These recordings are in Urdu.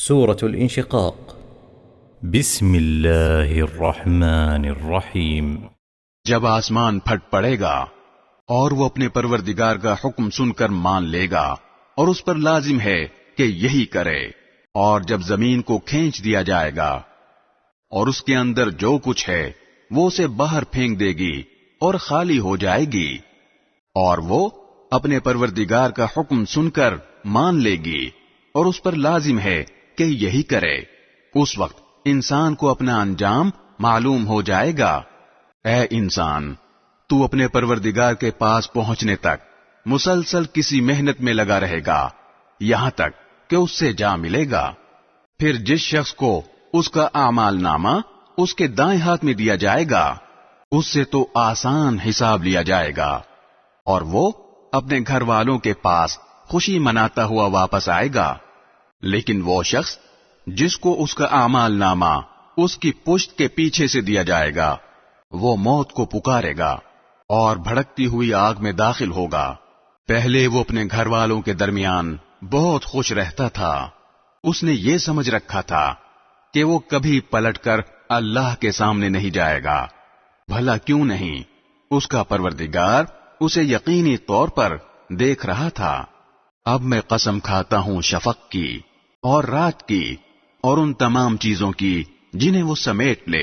سورة الانشقاق بسم اللہ الرحمن الرحیم جب آسمان پھٹ پڑے گا اور وہ اپنے پروردگار کا حکم سن کر مان لے گا اور اس پر لازم ہے کہ یہی کرے، اور جب زمین کو کھینچ دیا جائے گا اور اس کے اندر جو کچھ ہے وہ اسے باہر پھینک دے گی اور خالی ہو جائے گی، اور وہ اپنے پروردگار کا حکم سن کر مان لے گی اور اس پر لازم ہے کہ یہی کرے، اس وقت انسان کو اپنا انجام معلوم ہو جائے گا۔ اے انسان، تو اپنے پروردگار کے پاس پہنچنے تک مسلسل کسی محنت میں لگا رہے گا یہاں تک کہ اس سے جا ملے گا۔ پھر جس شخص کو اس کا اعمال نامہ اس کے دائیں ہاتھ میں دیا جائے گا اس سے تو آسان حساب لیا جائے گا، اور وہ اپنے گھر والوں کے پاس خوشی مناتا ہوا واپس آئے گا۔ لیکن وہ شخص جس کو اس کا اعمال نامہ اس کی پشت کے پیچھے سے دیا جائے گا وہ موت کو پکارے گا اور بھڑکتی ہوئی آگ میں داخل ہوگا۔ پہلے وہ اپنے گھر والوں کے درمیان بہت خوش رہتا تھا، اس نے یہ سمجھ رکھا تھا کہ وہ کبھی پلٹ کر اللہ کے سامنے نہیں جائے گا۔ بھلا کیوں نہیں، اس کا پروردگار اسے یقینی طور پر دیکھ رہا تھا۔ اب میں قسم کھاتا ہوں شفق کی اور رات کی اور ان تمام چیزوں کی جنہیں وہ سمیٹ لے،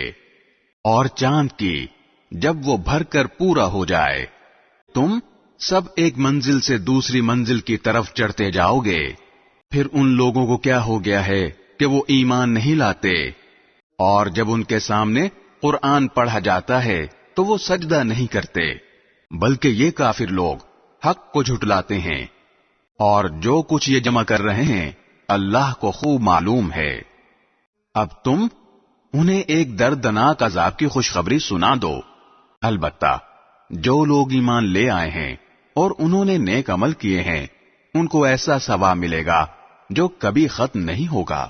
اور چاند کی جب وہ بھر کر پورا ہو جائے۔ تم سب ایک منزل سے دوسری منزل کی طرف چڑھتے جاؤ گے، پھر ان لوگوں کو کیا ہو گیا ہے کہ وہ ایمان نہیں لاتے، اور جب ان کے سامنے قرآن پڑھا جاتا ہے تو وہ سجدہ نہیں کرتے، بلکہ یہ کافر لوگ حق کو جھٹلاتے ہیں، اور جو کچھ یہ جمع کر رہے ہیں اللہ کو خوب معلوم ہے۔ اب تم انہیں ایک دردناک عذاب کی خوشخبری سنا دو، البتہ جو لوگ ایمان لے آئے ہیں اور انہوں نے نیک عمل کیے ہیں ان کو ایسا ثواب ملے گا جو کبھی ختم نہیں ہوگا۔